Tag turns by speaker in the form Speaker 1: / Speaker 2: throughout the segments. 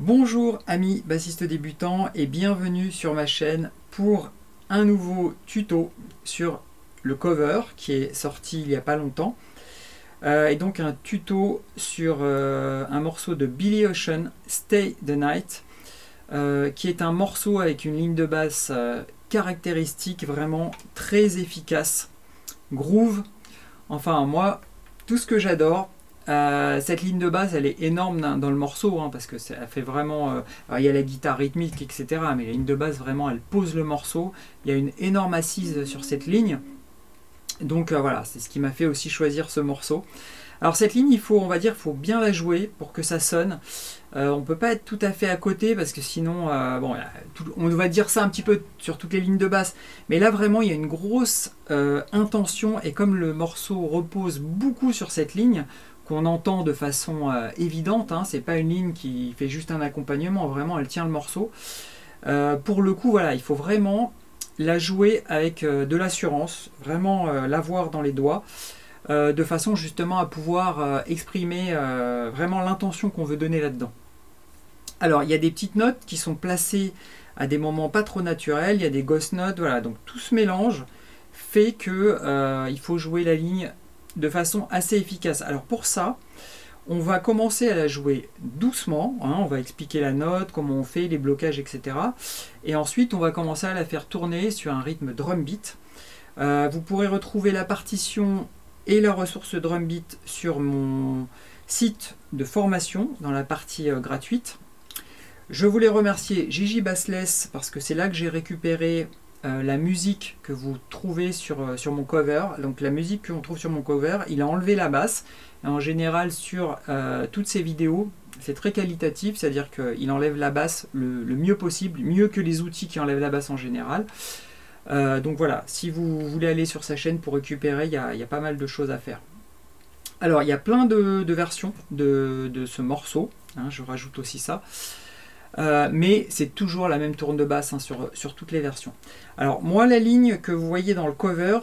Speaker 1: Bonjour amis bassistes débutants et bienvenue sur ma chaîne pour un nouveau tuto sur le cover qui est sorti il n'y a pas longtemps. Et donc un tuto sur un morceau de Billy Ocean, Stay the Night, qui est un morceau avec une ligne de basse caractéristique, vraiment très efficace, groove. Enfin moi, tout ce que j'adore. Cette ligne de basse elle est énorme dans le morceau parce que ça fait vraiment il y a la guitare rythmique etc, mais la ligne de basse vraiment elle pose le morceau, il y a une énorme assise sur cette ligne, donc voilà, c'est ce qui m'a fait aussi choisir ce morceau. Alors cette ligne, on va dire, il faut bien la jouer pour que ça sonne. On peut pas être tout à fait à côté parce que sinon, bon, on va dire ça un petit peu sur toutes les lignes de basse. Mais là vraiment, il y a une grosse intention et comme le morceau repose beaucoup sur cette ligne, qu'on entend de façon évidente, c'est pas une ligne qui fait juste un accompagnement, vraiment elle tient le morceau. Pour le coup, voilà, il faut vraiment la jouer avec de l'assurance, vraiment l'avoir dans les doigts. De façon justement à pouvoir exprimer vraiment l'intention qu'on veut donner là-dedans. Alors il y a des petites notes qui sont placées à des moments pas trop naturels, il y a des ghost notes, voilà, donc tout ce mélange fait que il faut jouer la ligne de façon assez efficace. Alors pour ça, on va commencer à la jouer doucement, on va expliquer la note, comment on fait, les blocages, etc. Et ensuite on va commencer à la faire tourner sur un rythme drum beat. Vous pourrez retrouver la partition et la ressource drum beat sur mon site de formation dans la partie gratuite. Je voulais remercier Gigi Bassless parce que c'est là que j'ai récupéré la musique que vous trouvez sur mon cover. Donc la musique qu'on trouve sur mon cover, il a enlevé la basse. Et en général sur toutes ces vidéos, c'est très qualitatif, c'est-à-dire qu'il enlève la basse le mieux possible, mieux que les outils qui enlèvent la basse en général. Donc voilà, si vous voulez aller sur sa chaîne pour récupérer, il y a pas mal de choses à faire. Alors il y a plein de versions de ce morceau, je rajoute aussi ça. Mais c'est toujours la même tourne de basse sur toutes les versions. Alors moi la ligne que vous voyez dans le cover,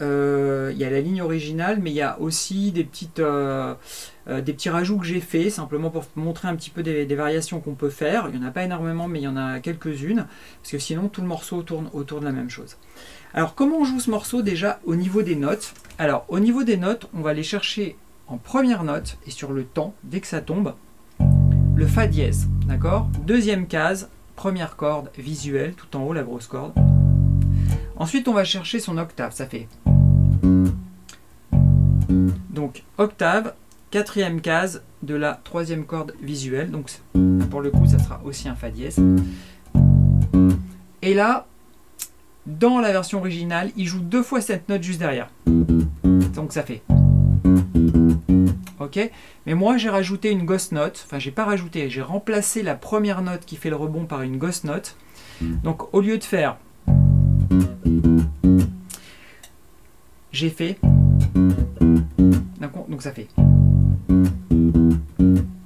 Speaker 1: il y a la ligne originale, mais il y a aussi des petits rajouts que j'ai fait simplement pour montrer un petit peu des variations qu'on peut faire. Il n'y en a pas énormément, mais il y en a quelques-unes, parce que sinon tout le morceau tourne autour de la même chose. Alors comment on joue ce morceau déjà au niveau des notes? Alors au niveau des notes, on va aller chercher en première note et sur le temps, dès que ça tombe, le Fa dièse, d'accord? Deuxième case, première corde visuelle, tout en haut, la grosse corde. Ensuite, on va chercher son octave, ça fait. Donc, octave, quatrième case de la troisième corde visuelle. Donc, pour le coup, ça sera aussi un Fa dièse. Et là, dans la version originale, il joue deux fois cette note juste derrière. Donc, ça fait. Ok, mais moi j'ai rajouté une ghost note, enfin j'ai pas rajouté, j'ai remplacé la première note qui fait le rebond par une ghost note. Donc au lieu de faire, j'ai fait, donc ça fait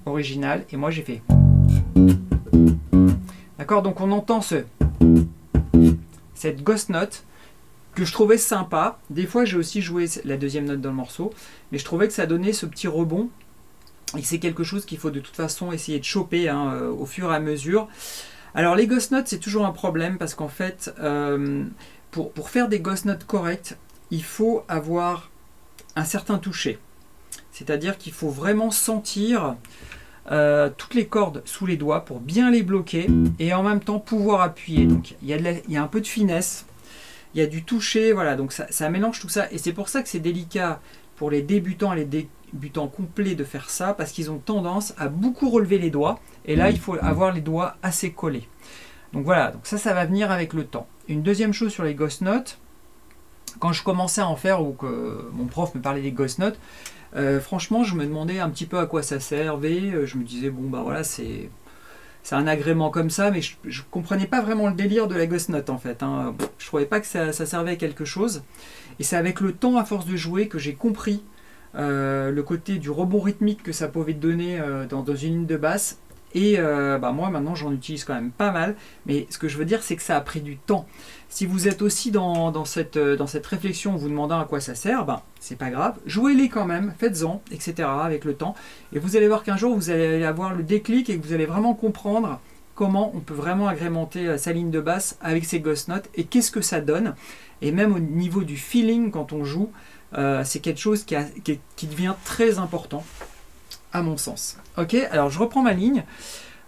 Speaker 1: original et moi j'ai fait. D'accord, donc on entend cette ghost note que je trouvais sympa. Des fois j'ai aussi joué la deuxième note dans le morceau, mais je trouvais que ça donnait ce petit rebond et c'est quelque chose qu'il faut de toute façon essayer de choper au fur et à mesure. Alors les ghost notes c'est toujours un problème parce qu'en fait pour faire des ghost notes correctes, il faut avoir un certain toucher, c'est à dire qu'il faut vraiment sentir toutes les cordes sous les doigts pour bien les bloquer et en même temps pouvoir appuyer. Donc il y a un peu de finesse, il y a du toucher, voilà, donc ça mélange tout ça. Et c'est pour ça que c'est délicat pour les débutants et les débutants complets de faire ça, parce qu'ils ont tendance à beaucoup relever les doigts. Et là, il faut avoir les doigts assez collés. Donc voilà, donc ça va venir avec le temps. Une deuxième chose sur les ghost notes, quand je commençais à en faire ou que mon prof me parlait des ghost notes, franchement, je me demandais un petit peu à quoi ça servait. Je me disais, bon, bah voilà, c'est un agrément comme ça, mais je ne comprenais pas vraiment le délire de la ghost note en fait. Je ne trouvais pas que ça servait à quelque chose. Et c'est avec le temps, à force de jouer, que j'ai compris le côté du rebond rythmique que ça pouvait donner dans une ligne de basse. Et moi maintenant j'en utilise quand même pas mal, mais ce que je veux dire c'est que ça a pris du temps. Si vous êtes aussi dans cette réflexion en vous demandant à quoi ça sert, c'est pas grave, jouez-les quand même, faites-en, etc. avec le temps, et vous allez voir qu'un jour vous allez avoir le déclic et que vous allez vraiment comprendre comment on peut vraiment agrémenter sa ligne de basse avec ces ghost notes et qu'est-ce que ça donne. Et même au niveau du feeling quand on joue, c'est quelque chose qui devient très important à mon sens. Ok, alors je reprends ma ligne.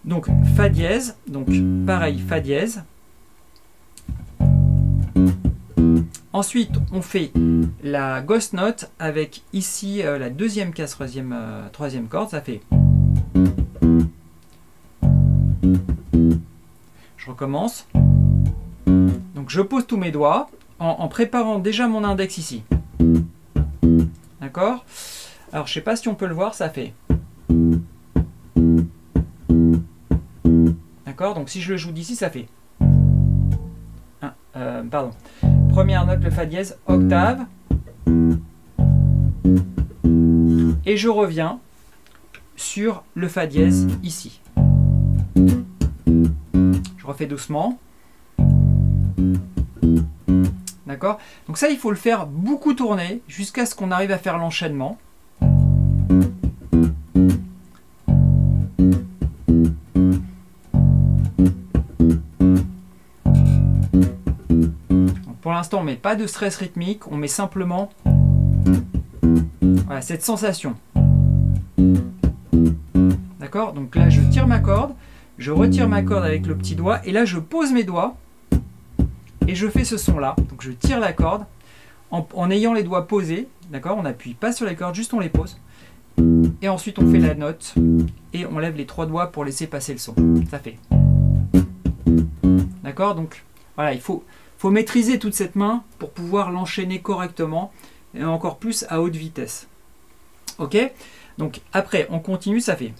Speaker 1: Donc Fa dièse, donc pareil, Fa dièse. Ensuite, on fait la ghost note avec ici la deuxième case, troisième corde, ça fait. Je recommence. Donc je pose tous mes doigts en préparant déjà mon index ici. D'accord? Alors je sais pas si on peut le voir, ça fait. D'accord? Donc si je le joue d'ici, ça fait. Pardon. Première note, le Fa dièse, octave. Et je reviens sur le Fa dièse ici. Je refais doucement. D'accord? Donc ça, il faut le faire beaucoup tourner jusqu'à ce qu'on arrive à faire l'enchaînement. Pour l'instant, on ne met pas de stress rythmique, on met simplement voilà, cette sensation. D'accord? Donc là, je tire ma corde, je retire ma corde avec le petit doigt, et là, je pose mes doigts, et je fais ce son-là. Donc je tire la corde en ayant les doigts posés, d'accord? On n'appuie pas sur les cordes, juste on les pose. Et ensuite, on fait la note, et on lève les trois doigts pour laisser passer le son. Ça fait. D'accord? Donc voilà, il faut maîtriser toute cette main pour pouvoir l'enchaîner correctement et encore plus à haute vitesse. Ok? Donc après, on continue, ça fait.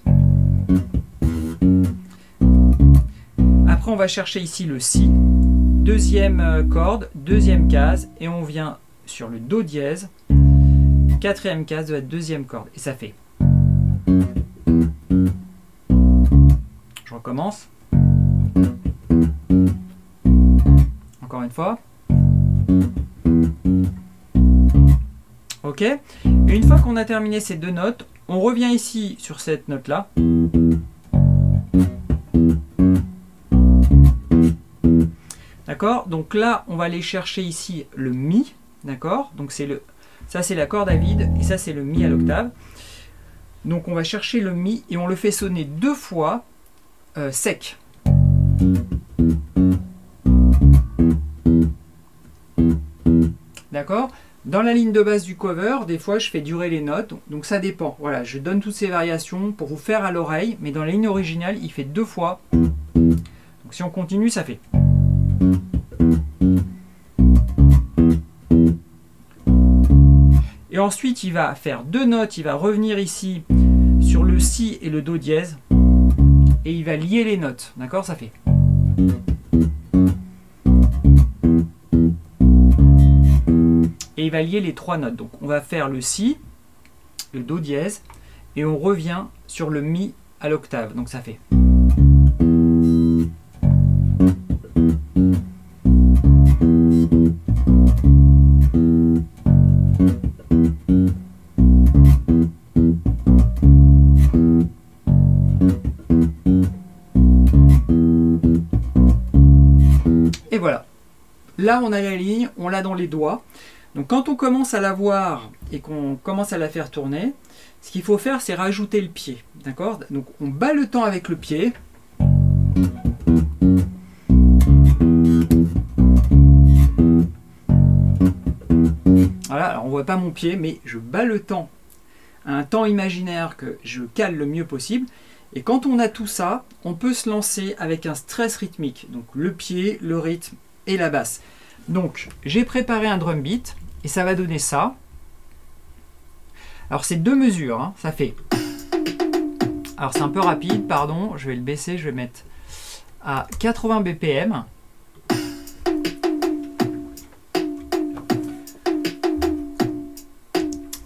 Speaker 1: Après, on va chercher ici le Si, deuxième corde, deuxième case, et on vient sur le Do dièse, quatrième case de la deuxième corde, et ça fait. Je recommence. Encore une fois. Ok. Et une fois qu'on a terminé ces deux notes, on revient ici sur cette note-là. D'accord? Donc là, on va aller chercher ici le Mi. D'accord? Donc ça c'est la corde à vide et ça c'est le Mi à l'octave. Donc on va chercher le Mi et on le fait sonner deux fois sec. D'accord? Dans la ligne de base du cover, des fois je fais durer les notes, donc ça dépend. Voilà, je donne toutes ces variations pour vous faire à l'oreille, mais dans la ligne originale, il fait deux fois. Donc si on continue, ça fait. Et ensuite, il va faire deux notes, il va revenir ici sur le Si et le Do dièse, et il va lier les notes. D'accord? Ça fait. Et il va lier les trois notes. Donc on va faire le Si, le Do dièse, et on revient sur le Mi à l'octave. Donc ça fait. Et voilà. Là on a la ligne, on l'a dans les doigts. Donc quand on commence à la voir et qu'on commence à la faire tourner, ce qu'il faut faire, c'est rajouter le pied. D'accord? Donc on bat le temps avec le pied. Voilà, alors on ne voit pas mon pied, mais je bats le temps à un temps imaginaire que je cale le mieux possible. Et quand on a tout ça, on peut se lancer avec un stress rythmique. Donc le pied, le rythme et la basse. Donc j'ai préparé un drum beat. Et ça va donner ça. Alors c'est deux mesures, hein, ça fait. Alors c'est un peu rapide, pardon, je vais le baisser, je vais mettre à 80 BPM.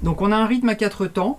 Speaker 1: Donc on a un rythme à 4 temps.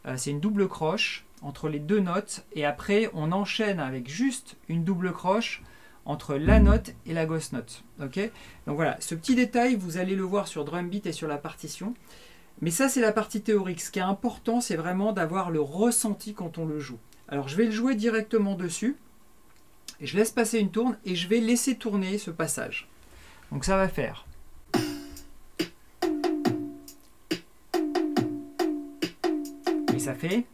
Speaker 1: c'est une double croche entre les deux notes et après on enchaîne avec juste une double croche entre la note et la ghost note. Okay, donc voilà, ce petit détail, vous allez le voir sur Drumbeat et sur la partition. Mais ça, c'est la partie théorique. Ce qui est important, c'est vraiment d'avoir le ressenti quand on le joue. Alors, je vais le jouer directement dessus. Et je laisse passer une tourne et je vais laisser tourner ce passage. Donc, ça va faire. Et ça fait.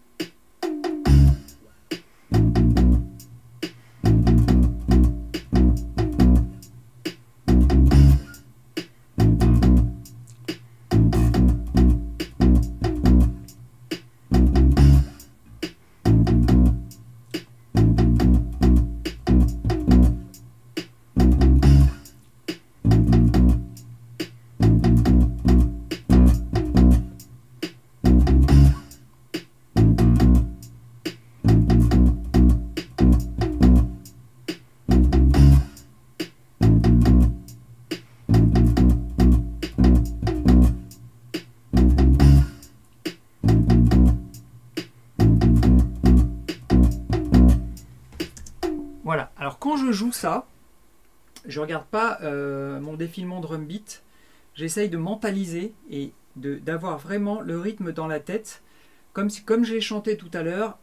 Speaker 1: Voilà, alors quand je joue ça, je ne regarde pas mon défilement Drumbeat, j'essaye de mentaliser et d'avoir vraiment le rythme dans la tête, comme je l'ai chanté tout à l'heure,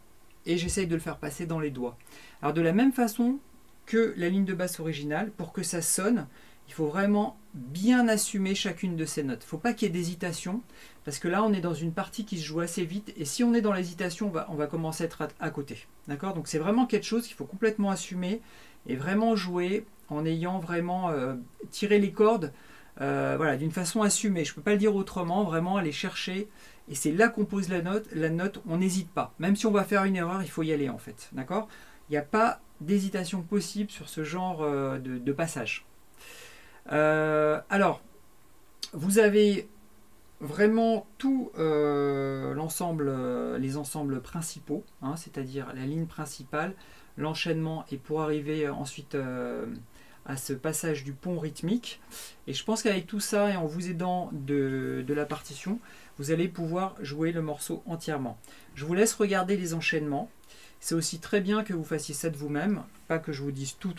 Speaker 1: et j'essaye de le faire passer dans les doigts. Alors de la même façon que la ligne de basse originale, pour que ça sonne, il faut vraiment bien assumer chacune de ces notes. Il ne faut pas qu'il y ait d'hésitation, parce que là on est dans une partie qui se joue assez vite, et si on est dans l'hésitation, on va commencer à être à côté. D'accord ? Donc c'est vraiment quelque chose qu'il faut complètement assumer, et vraiment jouer en ayant vraiment tiré les cordes voilà, d'une façon assumée. Je ne peux pas le dire autrement, vraiment aller chercher, et c'est là qu'on pose la note, on n'hésite pas. Même si on va faire une erreur, il faut y aller en fait. D'accord ? Il n'y a pas d'hésitation possible sur ce genre de passage. Alors, vous avez vraiment tout l'ensemble, les ensembles principaux, hein, c'est-à-dire la ligne principale, l'enchaînement, et pour arriver ensuite à ce passage du pont rythmique. Et je pense qu'avec tout ça, et en vous aidant de la partition, vous allez pouvoir jouer le morceau entièrement. Je vous laisse regarder les enchaînements. C'est aussi très bien que vous fassiez ça de vous-même, pas que je vous dise tout.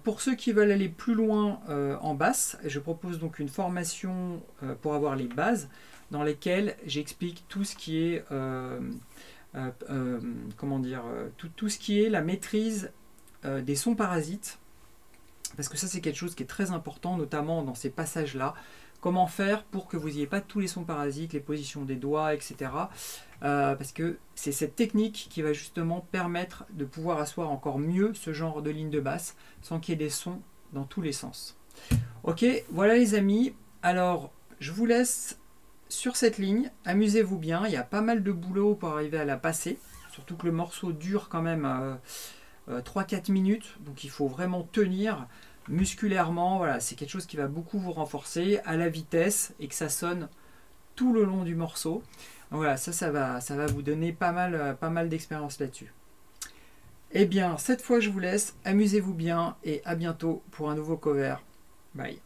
Speaker 1: Pour ceux qui veulent aller plus loin en basse, je propose donc une formation pour avoir les bases dans lesquelles j'explique tout ce qui est tout ce qui est la maîtrise des sons parasites, parce que ça c'est quelque chose qui est très important, notamment dans ces passages là. Comment faire pour que vous n'ayez pas tous les sons parasites, les positions des doigts, etc. Parce que c'est cette technique qui va justement permettre de pouvoir asseoir encore mieux ce genre de ligne de basse sans qu'il y ait des sons dans tous les sens. Ok, voilà les amis. Alors, je vous laisse sur cette ligne. Amusez-vous bien. Il y a pas mal de boulot pour arriver à la passer. Surtout que le morceau dure quand même 3-4 minutes. Donc, il faut vraiment tenir musculairement. Voilà, c'est quelque chose qui va beaucoup vous renforcer à la vitesse et que ça sonne tout le long du morceau. Donc voilà, ça va vous donner pas mal d'expérience là-dessus. Eh bien, cette fois, je vous laisse. Amusez-vous bien et à bientôt pour un nouveau cover. Bye.